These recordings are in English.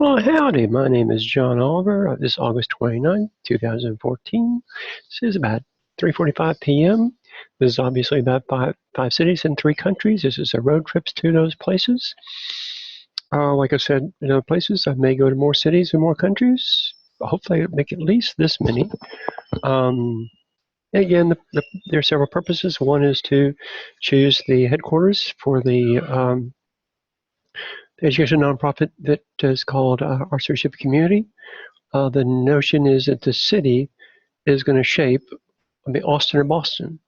Well, howdy. My name is John Oliver. This is August 29th, 2014. This is about 3:45 p.m. This is obviously about five cities and 3 countries. This is a road trips to those places. Like I said, in other places, I may go to more cities and more countries. Hopefully, I'll make at least this many. Again, there are several purposes. One is to choose the headquarters for the education nonprofit that is called Our Stewardship Community. The notion is that the city is going to shape, Austin or Boston.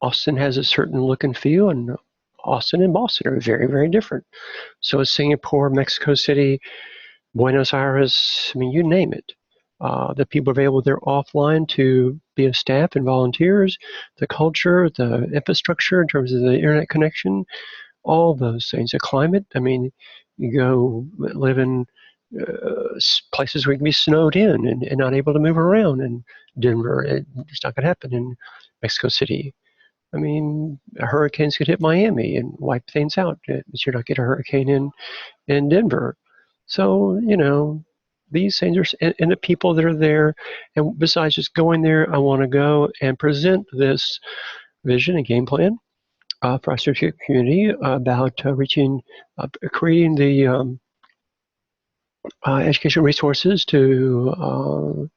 Austin has a certain look and feel, and Austin and Boston are very, very different. So is Singapore, Mexico City, Buenos Aires, you name it. The people available there offline to be a staff and volunteers, the culture, the infrastructure in terms of the internet connection, all those things. The climate, you go live in places where you can be snowed in and not able to move around. In Denver, it's not going to happen. In Mexico City, hurricanes could hit Miami and wipe things out, but you're not getting a hurricane in Denver. So, these things are, and the people that are there, and besides just going there, I want to go and present this vision and game plan for our stewardship community about creating the education resources to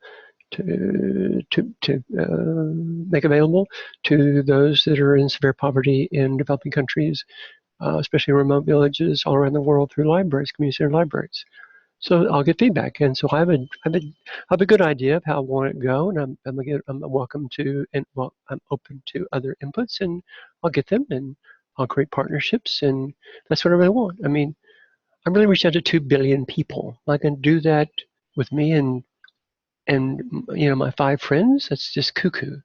make available to those that are in severe poverty in developing countries, especially remote villages all around the world, through libraries, community-centered libraries. So I'll get feedback, and so I have a good idea of how I want it to go, and I'm welcome to, and I'm open to other inputs, and I'll get them, and I'll create partnerships, and that's what I really want. I really reached out to 2 billion people. I can do that with me and my 5 friends. That's just cuckoo.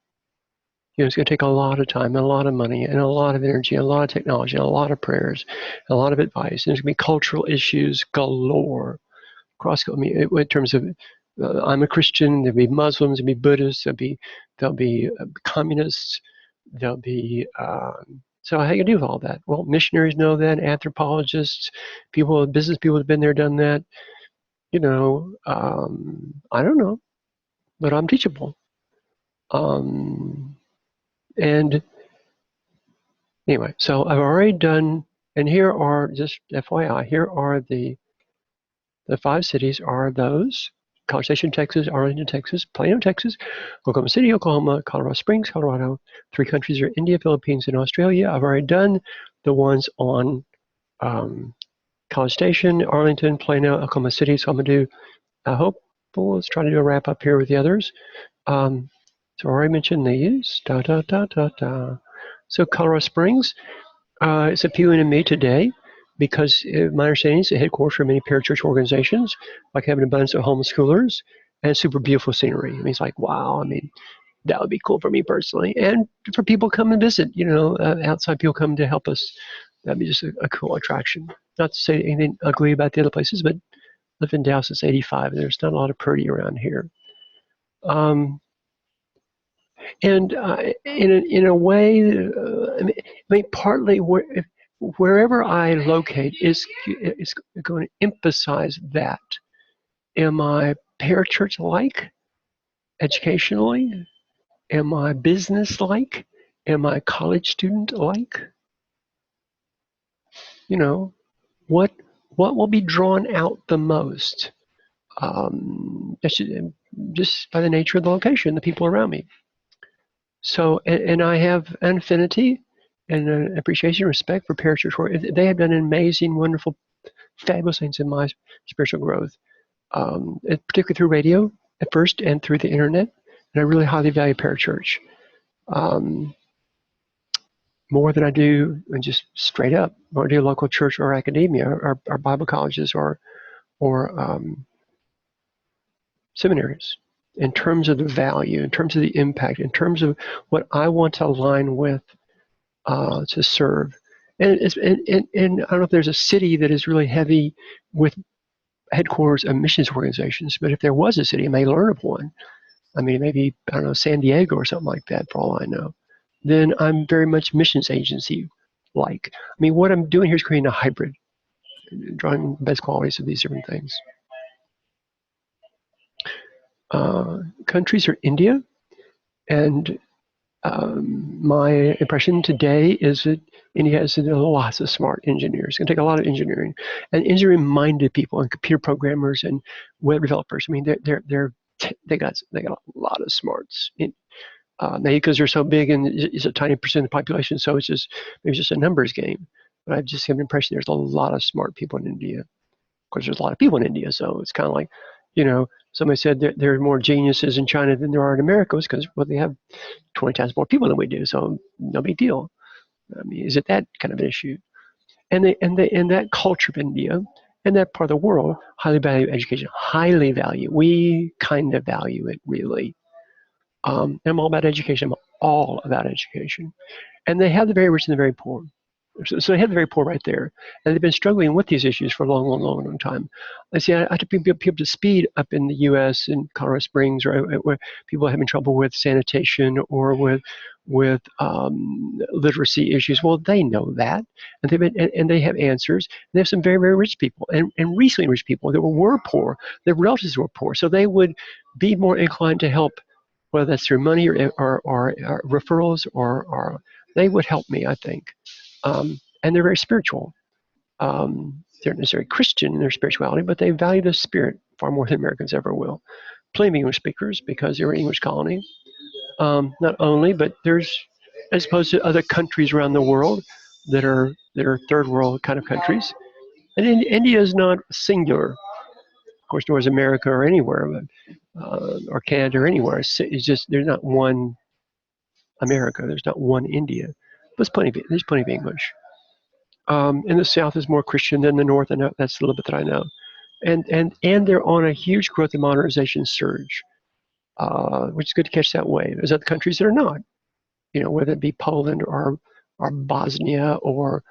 It's going to take a lot of time and a lot of money and a lot of energy, and a lot of technology, and a lot of prayers, and a lot of advice. And there's going to be cultural issues galore. In terms of, I'm a Christian. There'll be Muslims. There'll be Buddhists. There'll be communists. There'll be so how do you do with all that? Well, missionaries know that. Anthropologists, business people have been there, done that. I don't know, but I'm teachable. And anyway, so I've already done, and here are, just FYI, here are the 5 cities are those: College Station, Texas; Arlington, Texas; Plano, Texas; Oklahoma City, Oklahoma; Colorado Springs, Colorado. 3 countries are India, Philippines, and Australia. I've already done the ones on College Station, Arlington, Plano, Oklahoma City. So I'm going to do, let's try to do a wrap up here with the others. So I already mentioned these. So Colorado Springs is appealing to me today because my understanding is the headquarters for many parachurch organizations, like having an abundance of homeschoolers and super beautiful scenery. It's like, wow, that would be cool for me personally. And for people come and visit, outside people come to help us. That'd be just a cool attraction. Not to say anything ugly about the other places, but lived in Dallas since '85, and there's not a lot of pretty around here. And in a way, partly wherever I locate is going to emphasize that. Am I parachurch-like, educationally? Am I business-like? Am I college student-like? What will be drawn out the most? Just by the nature of the location, the people around me. So, and I have an affinity and an appreciation and respect for parachurch work. They have done amazing, wonderful, fabulous things in my spiritual growth, particularly through radio at first and through the internet. And I really highly value parachurch more than I do just straight up, or do local church or academia or Bible colleges or seminaries. In terms of the value, in terms of the impact, in terms of what I want to align with to serve. And I don't know if there's a city that is really heavy with headquarters of missions organizations, but if there was a city, I may learn of one. Maybe, I don't know, San Diego or something like that, for all I know. Then I'm very much missions agency-like. What I'm doing here is creating a hybrid, drawing the best qualities of these different things. countries are India, and my impression today is that India has lots of smart engineers. It's going to take a lot of engineering and engineering-minded people and computer programmers and web developers. I mean, they got a lot of smarts. Maybe because they're so big and it's a tiny percent of the population, so it's just maybe it's just a numbers game. But I've just had an impression there's a lot of smart people in India. Of course, there's a lot of people in India, so it's kind of like, somebody said that there are more geniuses in China than there are in America. It's because, well, they have 20 times more people than we do, so no big deal. I mean, is it that kind of an issue? And that culture of India and that part of the world highly value education. Highly value. We kind of value it, really. And I'm all about education. I'm all about education. And they have the very rich and the very poor. So they have the very poor right there. And they've been struggling with these issues for a long, long, long, long time. I see, I have to bring people to speed up in the U.S. in Colorado Springs, or where people are having trouble with sanitation or with literacy issues. Well, they know that, and they have answers. They have some very, very rich people, and recently rich people that were poor. Their relatives were poor, so they would be more inclined to help, whether that's through money or referrals, or they would help me, I think. And they're very spiritual. They're not necessarily Christian in their spirituality, but they value the spirit far more than Americans ever will. Plenty of English speakers because they're an English colony. Not only, but there's, as opposed to other countries around the world that are third world kind of countries. And India is not singular. Of course, nor is America or anywhere, but, or Canada or anywhere. It's just there's not one America. There's not one India. There's plenty of English. And the South is more Christian than the North, and that's a little bit that I know. And they're on a huge growth and modernization surge, which is good to catch that wave. There's other countries that are not, whether it be Poland or Bosnia or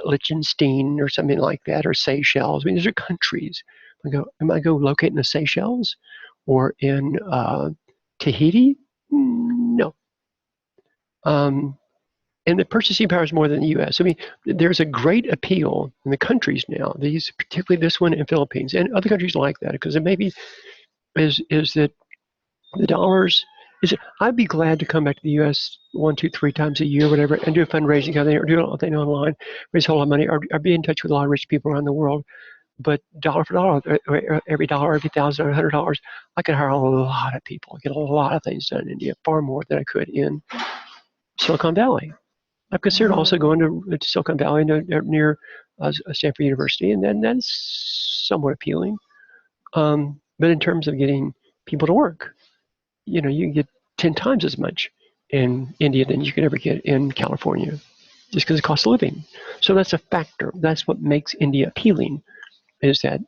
Liechtenstein or something like that, or Seychelles. I mean, these are countries. Am I go locate in the Seychelles or in Tahiti? No. And the purchasing power is more than the U.S. I mean, there's a great appeal in the countries now, particularly this one in Philippines and other countries like that, because it maybe is that the dollars. I'd be glad to come back to the U.S. 1, 2, 3 times a year, whatever, and do a fundraising kind of thing, or do thing online, raise a whole lot of money, or be in touch with a lot of rich people around the world. But dollar for dollar, every dollar, every $1,000 or $100, I could hire a lot of people, get a lot of things done in India, far more than I could in Silicon Valley. I've considered also going to Silicon Valley near Stanford University, and then that's somewhat appealing. But in terms of getting people to work, you can get 10 times as much in India than you could ever get in California, just because of cost of living. So that's a factor. That's what makes India appealing, is that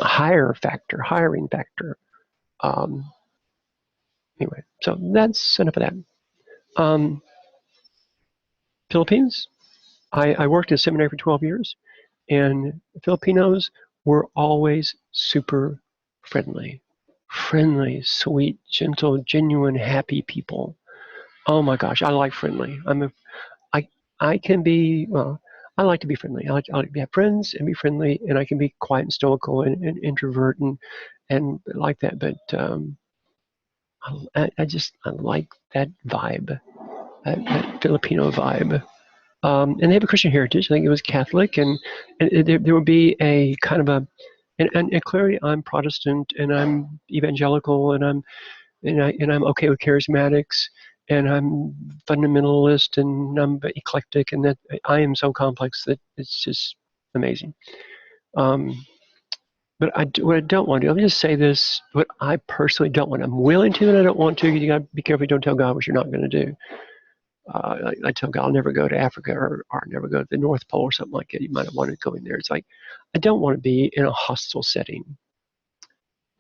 hiring factor. Anyway, so that's enough of that. Philippines, I worked in seminary for 12 years, and Filipinos were always super friendly, sweet, gentle, genuine, happy people. Oh my gosh, I like friendly. I can be, well, I like to be friendly. I like to have friends and be friendly, and I can be quiet and stoical and introvert and like that. But I like that vibe, that Filipino vibe. And they have a Christian heritage. I think it was Catholic, and there would be a kind of a, and clearly I'm Protestant and I'm evangelical and I'm okay with charismatics and I'm fundamentalist and I'm eclectic, and that I am so complex that it's just amazing. But what I don't want to do, let me just say this, what I personally don't want. I'm willing to and I don't want to. You got to be careful you don't tell God what you're not going to do. I tell God I'll never go to Africa or never go to the North Pole or something like that. You might have wanted to go in there. It's like, I don't want to be in a hostile setting.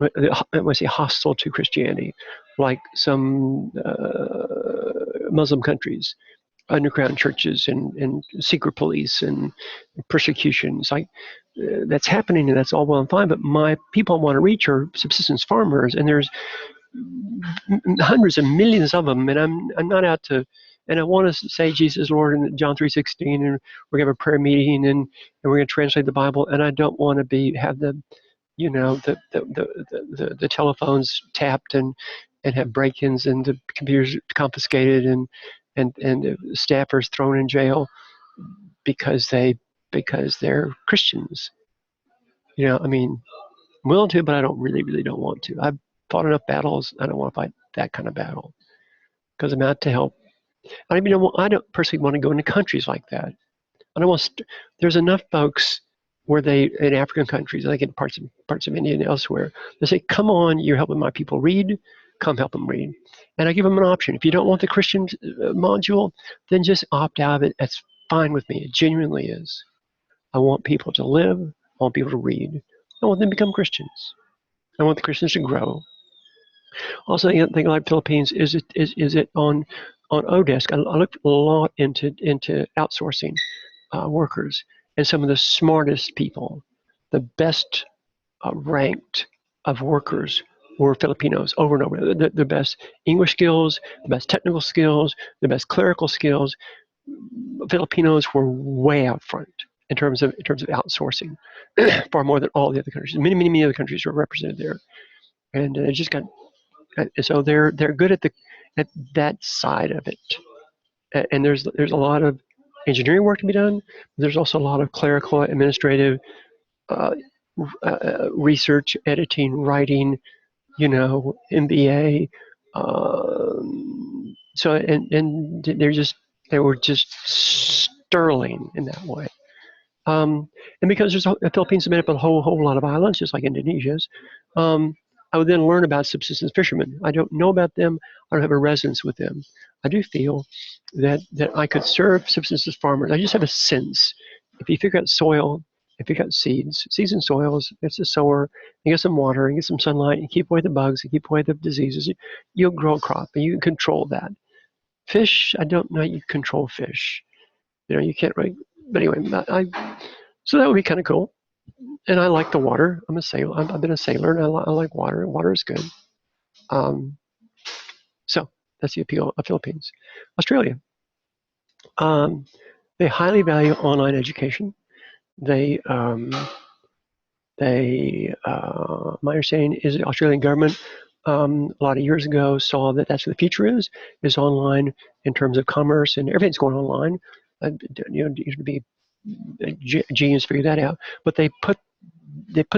I want to say hostile to Christianity, like some Muslim countries, underground churches and secret police and persecution. It's like, that's happening and that's all well and fine, but my people I want to reach are subsistence farmers, and there's hundreds of millions of them, and I'm not out to, and I want to say Jesus Lord in John 3:16, and we're gonna have a prayer meeting and we're gonna translate the Bible, and I don't want to have the the telephones tapped and have break-ins and the computers confiscated and the staffers thrown in jail because they're Christians. I mean, I'm willing to, but I don't really don't want to. I've fought enough battles. I don't want to fight that kind of battle because I'm out to help. I don't personally want to go into countries like that. I don't want. There's enough folks where they in African countries, like in parts of India and elsewhere, they say, "Come on, you're helping my people read. Come help them read." And I give them an option. If you don't want the Christian module, then just opt out of it. That's fine with me. It genuinely is. I want people to live. I want people to read. I want them to become Christians. I want the Christians to grow. Also, the thing like Philippines is it on Odesk. I looked a lot into outsourcing workers, and some of the smartest people, the best ranked of workers were Filipinos over and over. The best English skills, the best technical skills, the best clerical skills. Filipinos were way out front in terms of outsourcing, far more than all the other countries. Many other countries were represented there, and it just got. So they're good at that side of it. And there's a lot of engineering work to be done. There's also a lot of clerical, administrative, uh, research, editing, writing, MBA. So and they were just sterling in that way. And because the Philippines is made up of a whole lot of islands, just like Indonesia's, I would then learn about subsistence fishermen. I don't know about them. I don't have a resonance with them. I do feel that I could serve subsistence farmers. I just have a sense. If you figure out soil, if you got seeds and soils, it's a sower, you get some water, you get some sunlight, you keep away the bugs, you keep away the diseases, you'll grow a crop, and you can control that. Fish, I don't know you control fish. You can't really, but anyway, so that would be kind of cool. And I like the water. I'm a sailor. I've been a sailor, and I like water. Water is good. So that's the appeal of Philippines. Australia. They highly value online education. My understanding is the Australian government a lot of years ago saw that that's what the future is online in terms of commerce, and everything's going online. It used to be genius figure that out, but they put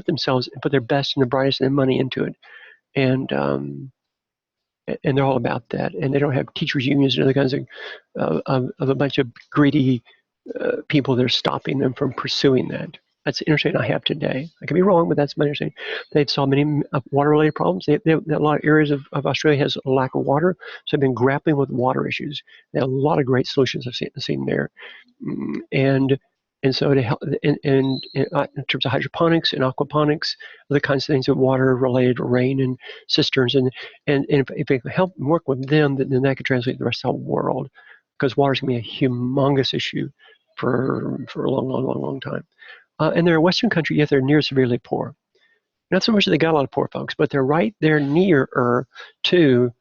themselves and put their best and the brightest and their money into it, and they're all about that. And they don't have teachers unions and other kinds of a bunch of greedy people that are stopping them from pursuing that. That's the understanding I have today. I could be wrong, but that's my understanding. They've solved many water-related problems. A lot of areas of Australia has a lack of water, so they've been grappling with water issues. They have a lot of great solutions I've seen there, and so to help in terms of hydroponics and aquaponics, other kinds of things of water-related, rain and cisterns, and if they can help work with them, then that could translate to the rest of the world, because water is going to be a humongous issue for a long time. And they're a Western country, yet they're near severely poor. Not so much that they got a lot of poor folks, but they're right there nearer to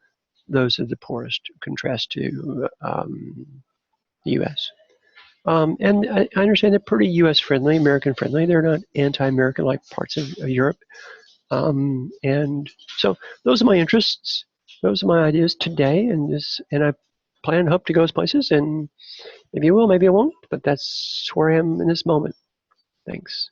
those of the poorest, contrast to the U.S. And I understand they're pretty U.S. friendly, American friendly. They're not anti-American like parts of Europe. And so those are my interests. Those are my ideas today, and I plan and hope to go those places. And maybe I will, maybe I won't, but that's where I am in this moment. Thanks.